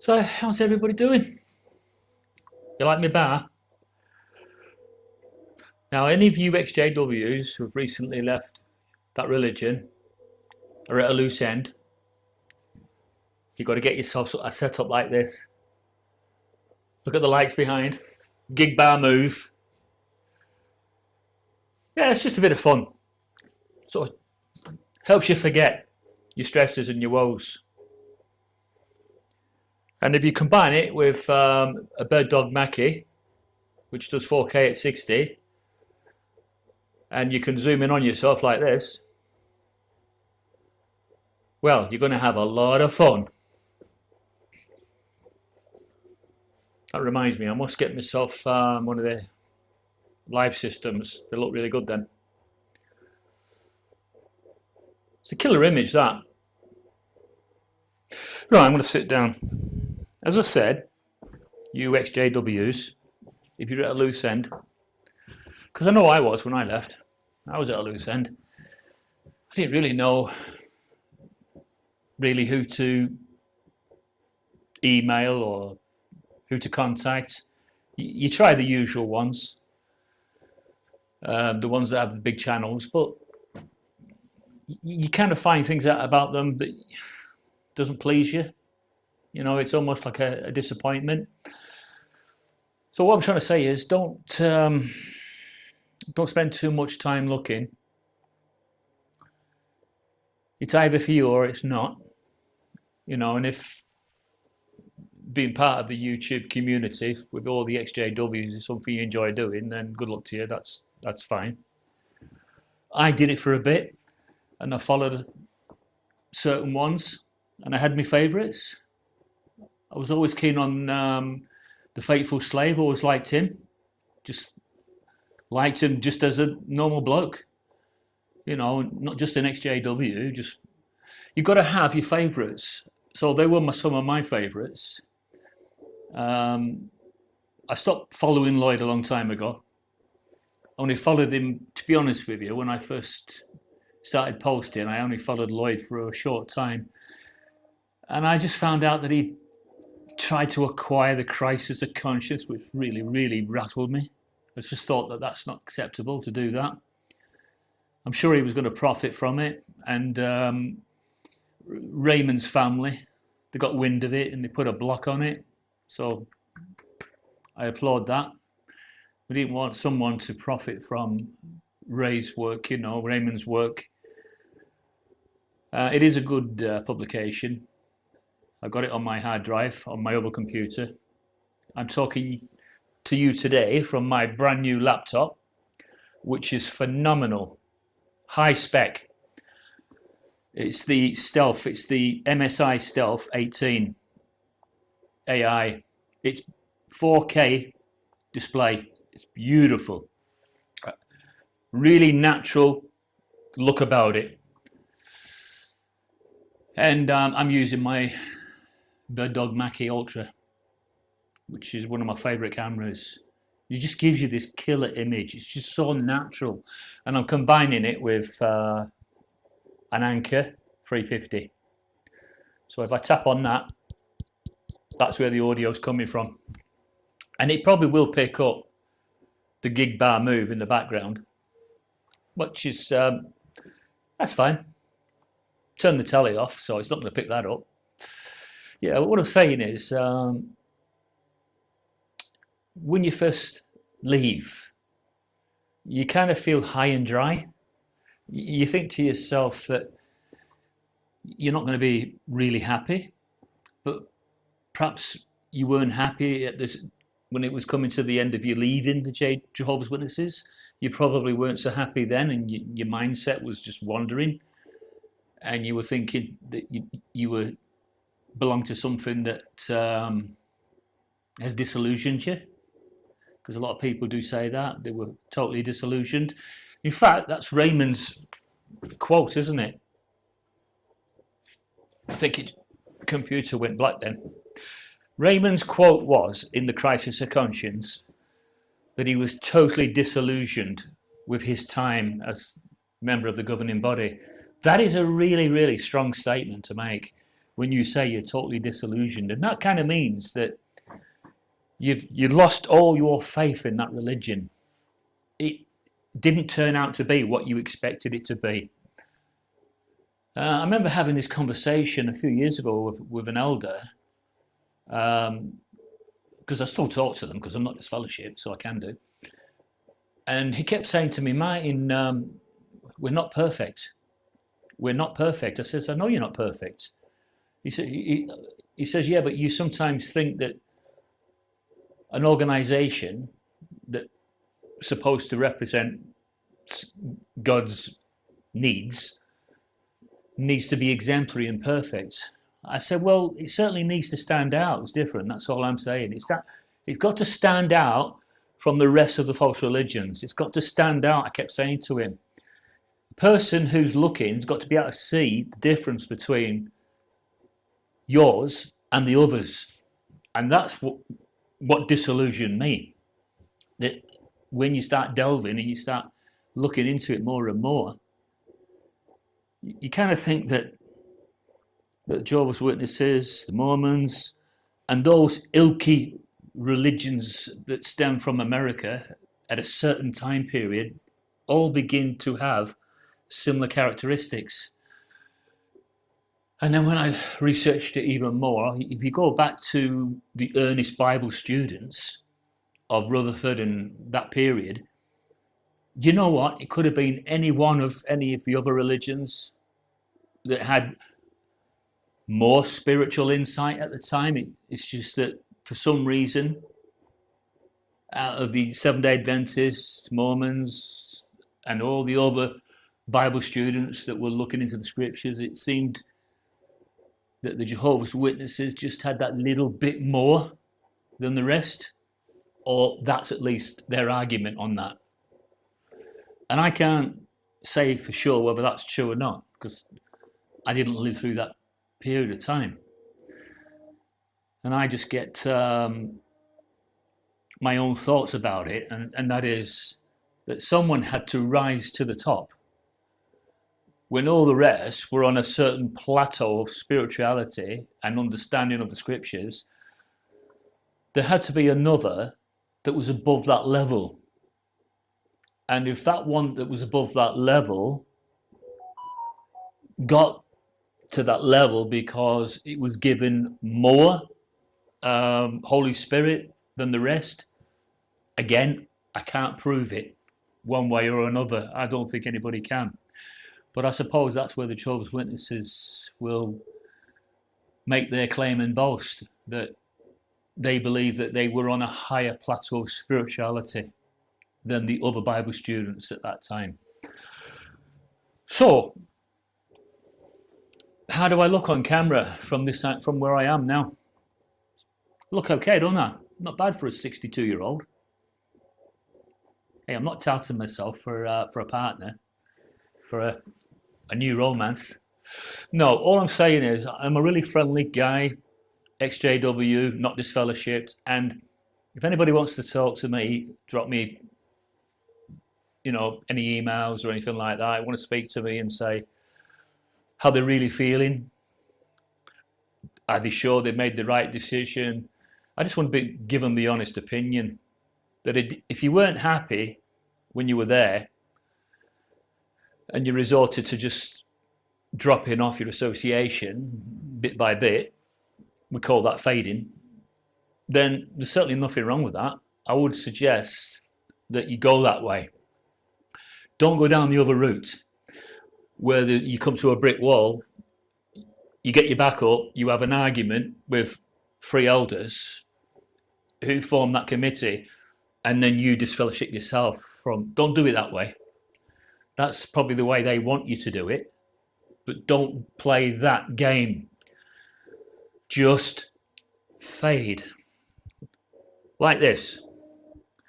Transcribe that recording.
So, how's everybody doing? You like me bar? Now, any of you XJWs who've recently left that religion are at a loose end. You've got to get yourself a setup like this. Look at the lights behind. Gig bar move. Yeah, it's just a bit of fun. Sort of helps you forget your stresses and your woes. And if you combine it with a bird dog Mackie, which does 4K at 60, and you can zoom in on yourself like this, well, you're going to have a lot of fun. That reminds me, I must get myself one of the live systems. They look really good then. It's a killer image, that. Right, I'm going to sit down. As I said, you XJWs, if you're at a loose end, because I know I was when I left. I was at a loose end. I didn't really know who to email or who to contact. You try the usual ones, the ones that have the big channels, but you kind of find things out about them that doesn't please you. You know, it's almost like a disappointment. So what I'm trying to say is, don't spend too much time looking. It's either for you or it's not. You know, and if being part of the YouTube community with all the XJWs is something you enjoy doing, then good luck to you. That's fine. I did it for a bit, and I followed certain ones, and I had my favourites. I was always keen on the Faithful Slave. Always liked him. Just liked him just as a normal bloke. You know, not just an XJW. Just you've got to have your favourites. So they were some of my favourites. I stopped following Lloyd a long time ago. I only followed him, to be honest with you, when I first started posting. I only followed Lloyd for a short time, and I just found out that he tried to acquire the crisis of conscience, which really rattled me. I just thought that that's not acceptable to do that. I'm sure he was going to profit from it, and Raymond's family, they got wind of it and they put a block on it. So I applaud that. We didn't want someone to profit from Ray's work, you know, Raymond's work. It is a good publication. I got it on my hard drive on my other computer. I'm talking to you today from my brand new laptop, which is phenomenal. High spec. It's the Stealth. It's the MSI Stealth 18 AI. It's 4K display. It's beautiful. Really natural look about it. And I'm using my Bird Dog Mackie Ultra, which is one of my favourite cameras. It just gives you this killer image. It's just so natural. And I'm combining it with an Anchor 350. So if I tap on that, that's where the audio is coming from. And it probably will pick up the gig bar move in the background, which is, that's fine. Turn the telly off, so it's not going to pick that up. Yeah, what I'm saying is, when you first leave, you kind of feel high and dry. You think to yourself that you're not going to be really happy, but perhaps you weren't happy at this when it was coming to the end of you leaving the Jehovah's Witnesses. You probably weren't so happy then, and your mindset was just wandering, and you were thinking that you were belonged to something that has disillusioned you. Because a lot of people do say that they were totally disillusioned. In fact, that's Raymond's quote, isn't it? I think the computer went black then. Raymond's quote was, in the Crisis of Conscience, that he was totally disillusioned with his time as member of the governing body. That is a really strong statement to make. when you say you're totally disillusioned, and that kind of means that you've lost all your faith in that religion. It didn't turn out to be what you expected it to be. I remember having this conversation a few years ago with an elder, because I still talk to them because I'm not disfellowshipped, so I can do. And he kept saying to me, Martin, we're not perfect. We're not perfect. I says, I know you're not perfect. He says, yeah, but you sometimes think that an organization that's supposed to represent God's needs to be exemplary and perfect. I said, well, it certainly needs to stand out. It's different. That's all I'm saying. It's got to stand out from the rest of the false religions. It's got to stand out, I kept saying to him. The person who's looking has got to be able to see the difference between yours and the others. And that's what disillusioned me. That when you start delving and you start looking into it more and more, you kind of think that Jehovah's Witnesses, the Mormons, and those ilky religions that stem from America at a certain time period all begin to have similar characteristics. And then when I researched it even more, if you go back to the earnest Bible students of Rutherford and that period, you know what? It could have been any of the other religions that had more spiritual insight at the time. It's just that for some reason, out of the Seventh-day Adventists, Mormons, and all the other Bible students that were looking into the scriptures, it seemed that the Jehovah's Witnesses just had that little bit more than the rest, or that's at least their argument on that. And I can't say for sure whether that's true or not, because I didn't live through that period of time. And I just get my own thoughts about it, and that is that someone had to rise to the top when all the rest were on a certain plateau of spirituality and understanding of the scriptures. There had to be another that was above that level. And if that one that was above that level got to that level because it was given more Holy Spirit than the rest, again, I can't prove it one way or another. I don't think anybody can. But I suppose that's where the Jehovah's Witnesses will make their claim and boast, that they believe that they were on a higher plateau of spirituality than the other Bible students at that time. So, how do I look on camera from where I am now? Look okay, don't I? Not bad for a 62-year-old. Hey, I'm not touting myself for a partner, for a new romance. No, all I'm saying is I'm a really friendly guy, ex-JW, not disfellowshipped, and if anybody wants to talk to me, drop me, any emails or anything like that. I want to speak to me and say how they're really feeling. Are they sure they made the right decision? I just want to give them the honest opinion that if you weren't happy when you were there and you resorted to just dropping off your association bit by bit, we call that fading, then there's certainly nothing wrong with that. I would suggest that you go that way. Don't go down the other route where you come to a brick wall, you get your back up, you have an argument with 3 elders who form that committee, and then you disfellowship yourself from. Don't do it that way. That's probably the way they want you to do it, but don't play that game. Just fade. Like this.